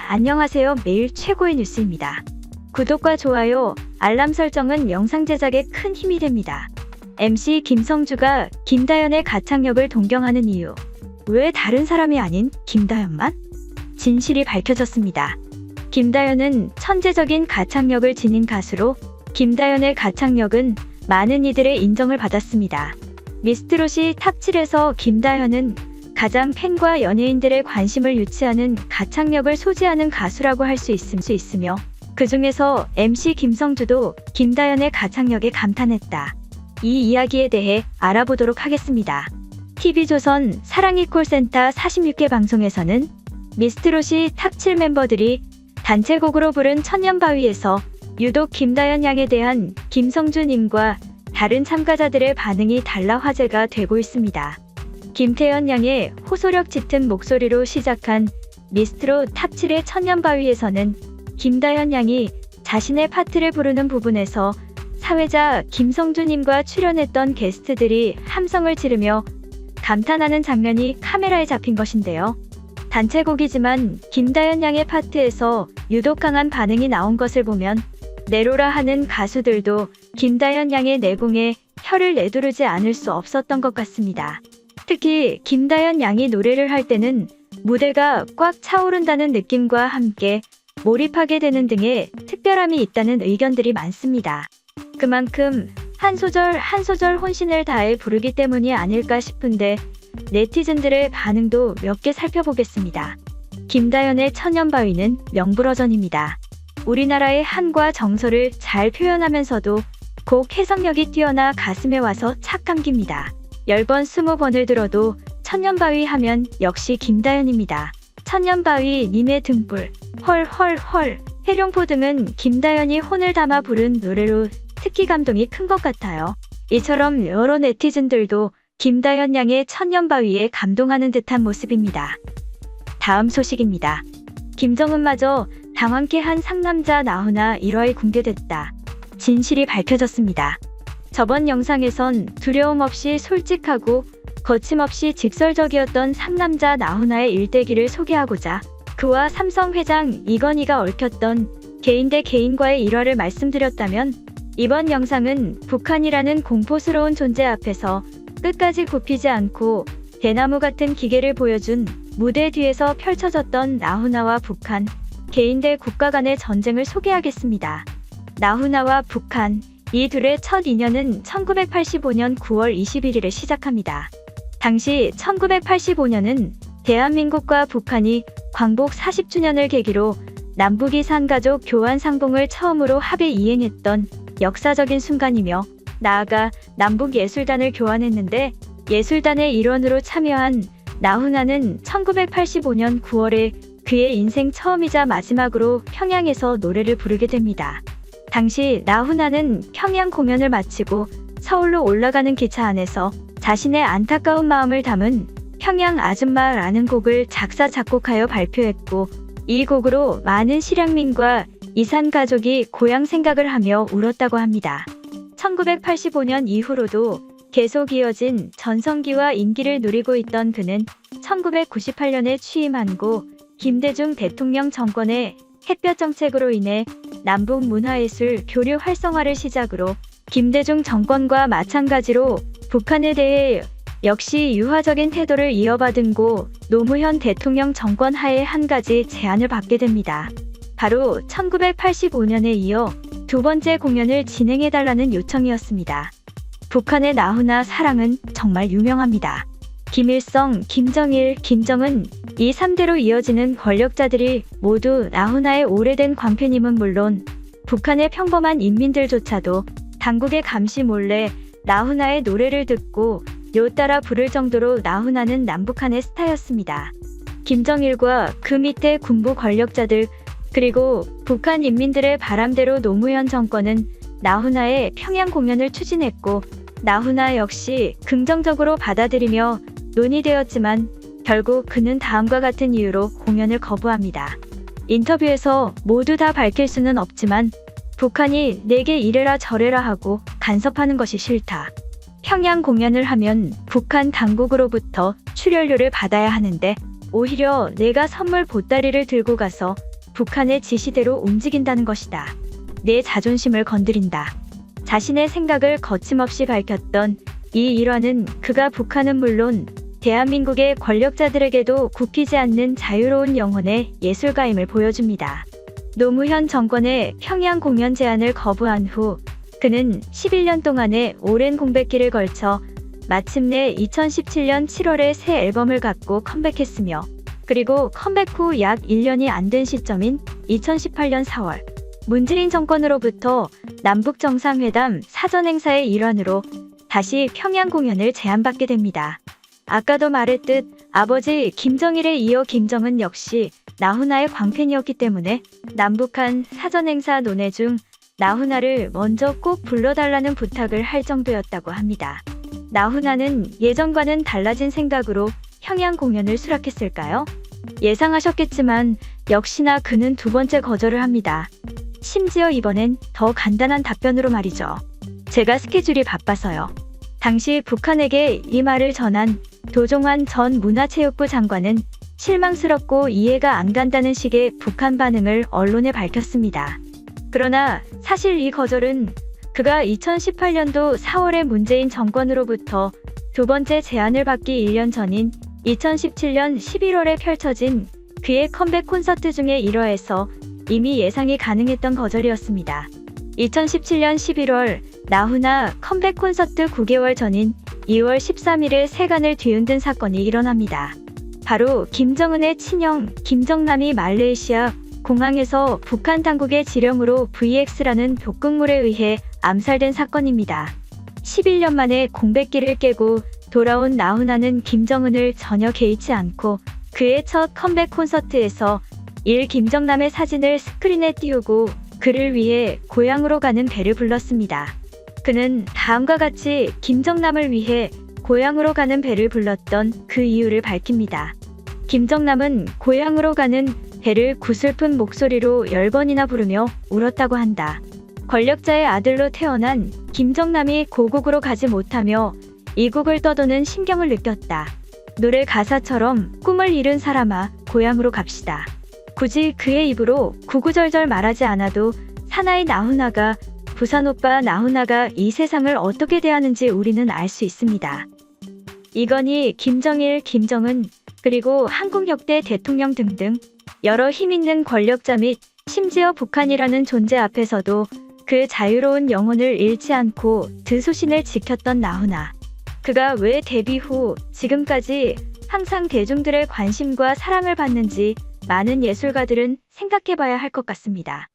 안녕하세요. 매일 최고의 뉴스입니다. 구독과 좋아요, 알람 설정은 영상 제작에 큰 힘이 됩니다. MC 김성주가 김다연의 가창력을 동경하는 이유. 왜 다른 사람이 아닌 김다연만? 진실이 밝혀졌습니다. 김다연은 천재적인 가창력을 지닌 가수로 김다연의 가창력은 많은 이들의 인정을 받았습니다. 미스트롯이 탑7에서 김다연은 가장 팬과 연예인들의 관심을 유치하는 가창력을 소지하는 가수라고 할 수 있으며 그 중에서 MC 김성주도 김다연의 가창력에 감탄했다. 이 이야기에 대해 알아보도록 하겠습니다. TV조선 사랑이 콜센터 46개 방송에서는 미스트롯이 탑7 멤버들이 단체곡으로 부른 천년바위에서 유독 김다연 양에 대한 김성주님과 다른 참가자들의 반응이 달라 화제가 되고 있습니다. 김태연 양의 호소력 짙은 목소리로 시작한 미스트롯 탑7의 천년바위에서는 김다연 양이 자신의 파트를 부르는 부분에서 사회자 김성주님과 출연했던 게스트들이 함성을 지르며 감탄하는 장면이 카메라에 잡힌 것인데요. 단체곡이지만 김다연 양의 파트에서 유독 강한 반응이 나온 것을 보면 내로라 하는 가수들도 김다연 양의 내공에 혀를 내두르지 않을 수 없었던 것 같습니다. 특히 김다연 양이 노래를 할 때는 무대가 꽉 차오른다는 느낌과 함께 몰입하게 되는 등의 특별함이 있다는 의견들이 많습니다. 그만큼 한 소절 한 소절 혼신을 다해 부르기 때문이 아닐까 싶은데 네티즌들의 반응도 몇 개 살펴보겠습니다. 김다연의 천년바위는 명불허전입니다. 우리나라의 한과 정서를 잘 표현하면서도 곡 해석력이 뛰어나 가슴에 와서 착 감깁니다. 10번 20번을 들어도 천년바위 하면 역시 김다연입니다. 천년바위, 님의 등불, 헐헐헐, 해룡포 등은 김다연이 혼을 담아 부른 노래로 특히 감동이 큰 것 같아요. 이처럼 여러 네티즌들도 김다연 양의 천년바위에 감동하는 듯한 모습입니다. 다음 소식입니다. 김정은마저 당황케 한 상남자 나훈아 1화에 공개됐다. 진실이 밝혀졌습니다. 저번 영상에선 두려움 없이 솔직하고 거침없이 직설적이었던 상남자 나훈아의 일대기를 소개하고자 그와 삼성 회장 이건희가 얽혔던 개인 대 개인과의 일화를 말씀드렸다면 이번 영상은 북한이라는 공포스러운 존재 앞에서 끝까지 굽히지 않고 대나무 같은 기계를 보여준 무대 뒤에서 펼쳐졌던 나훈아와 북한, 개인 대 국가 간의 전쟁을 소개하겠습니다. 나훈아와 북한, 이 둘의 첫 인연은 1985년 9월 21일에 시작합니다. 당시 1985년은 대한민국과 북한이 광복 40주년을 계기로 남북이 상가족 교환 상봉을 처음으로 합의 이행했던 역사적인 순간이며 나아가 남북예술단을 교환했는데 예술단의 일원으로 참여한 나훈아는 1985년 9월에 그의 인생 처음이자 마지막으로 평양에서 노래를 부르게 됩니다. 당시 나훈아는 평양 공연을 마치고 서울로 올라가는 기차 안에서 자신의 안타까운 마음을 담은 평양 아줌마라는 곡을 작사 작곡하여 발표했고 이 곡으로 많은 실향민과 이산 가족이 고향 생각을 하며 울었다고 합니다. 1985년 이후로도 계속 이어진 전성기와 인기를 누리고 있던 그는 1998년에 취임한 고 김대중 대통령 정권의 햇볕 정책으로 인해 남북 문화예술 교류 활성화를 시작으로 김대중 정권과 마찬가지로 북한에 대해 역시 유화적인 태도를 이어받은 고 노무현 대통령 정권 하에 한 가지 제안을 받게 됩니다. 바로 1985년에 이어 두 번째 공연을 진행해달라는 요청이었습니다. 북한의 나훈아 사랑은 정말 유명합니다. 김일성, 김정일, 김정은 이 3대로 이어지는 권력자들이 모두 나훈아의 오래된 광팬임은 물론 북한의 평범한 인민들조차도 당국의 감시 몰래 나훈아의 노래를 듣고 요 따라 부를 정도로 나훈아는 남북한의 스타였습니다. 김정일과 그 밑에 군부 권력자들 그리고 북한 인민들의 바람대로 노무현 정권은 나훈아의 평양 공연을 추진했고 나훈아 역시 긍정적으로 받아들이며 논의되었지만 결국 그는 다음과 같은 이유로 공연을 거부합니다. 인터뷰에서 모두 다 밝힐 수는 없지만 북한이 내게 이래라 저래라 하고 간섭하는 것이 싫다. 평양 공연을 하면 북한 당국으로부터 출연료를 받아야 하는데 오히려 내가 선물 보따리를 들고 가서 북한의 지시대로 움직인다는 것이다. 내 자존심을 건드린다. 자신의 생각을 거침없이 밝혔던 이 일화는 그가 북한은 물론 대한민국의 권력자들에게도 굽히지 않는 자유로운 영혼의 예술가임을 보여줍니다. 노무현 정권의 평양 공연 제안을 거부한 후 그는 11년 동안의 오랜 공백기를 걸쳐 마침내 2017년 7월에 새 앨범을 갖고 컴백했으며 그리고 컴백 후 약 1년이 안 된 시점인 2018년 4월 문재인 정권으로부터 남북 정상회담 사전 행사의 일환으로 다시 평양 공연을 제안받게 됩니다. 아까도 말했듯 아버지 김정일에 이어 김정은 역시 나훈아의 광팬이었기 때문에 남북한 사전 행사 논의 중 나훈아를 먼저 꼭 불러달라는 부탁을 할 정도였다고 합니다. 나훈아는 예전과는 달라진 생각으로 평양 공연을 수락했을까요? 예상하셨겠지만 역시나 그는 두 번째 거절을 합니다. 심지어 이번엔 더 간단한 답변으로 말이죠. 제가 스케줄이 바빠서요. 당시 북한에게 이 말을 전한 도종환 전 문화체육부 장관은 실망스럽고 이해가 안 간다는 식의 북한 반응을 언론에 밝혔습니다. 그러나 사실 이 거절은 그가 2018년도 4월에 문재인 정권으로부터 두 번째 제안을 받기 1년 전인 2017년 11월에 펼쳐진 그의 컴백 콘서트 중의 일화에서 이미 예상이 가능했던 거절이었습니다. 2017년 11월 나훈아 컴백 콘서트 9개월 전인 2월 13일에 세간을 뒤흔든 사건이 일어납니다. 바로 김정은의 친형 김정남이 말레이시아 공항에서 북한 당국의 지령으로 VX라는 독극물에 의해 암살된 사건입니다. 11년 만에 공백기를 깨고 돌아온 나훈아는 김정은을 전혀 개의치 않고 그의 첫 컴백 콘서트에서 김정남의 사진을 스크린에 띄우고 그를 위해 고향으로 가는 배를 불렀습니다. 그는 다음과 같이 김정남을 위해 고향으로 가는 배를 불렀던 그 이유를 밝힙니다. 김정남은 고향으로 가는 배를 구슬픈 목소리로 10번이나 부르며 울었다고 한다. 권력자의 아들로 태어난 김정남이 고국으로 가지 못하며 이국을 떠도는 심경을 느꼈다. 노래 가사처럼 꿈을 잃은 사람아 고향으로 갑시다. 굳이 그의 입으로 구구절절 말하지 않아도 사나이 나훈아가 부산 오빠 나훈아가 이 세상을 어떻게 대하는지 우리는 알 수 있습니다. 이건희, 김정일, 김정은 그리고 한국 역대 대통령 등등 여러 힘있는 권력자 및 심지어 북한이라는 존재 앞에서도 그 자유로운 영혼을 잃지 않고 드소신을 지켰던 나훈아. 그가 왜 데뷔 후 지금까지 항상 대중들의 관심과 사랑을 받는지 많은 예술가들은 생각해봐야 할 것 같습니다.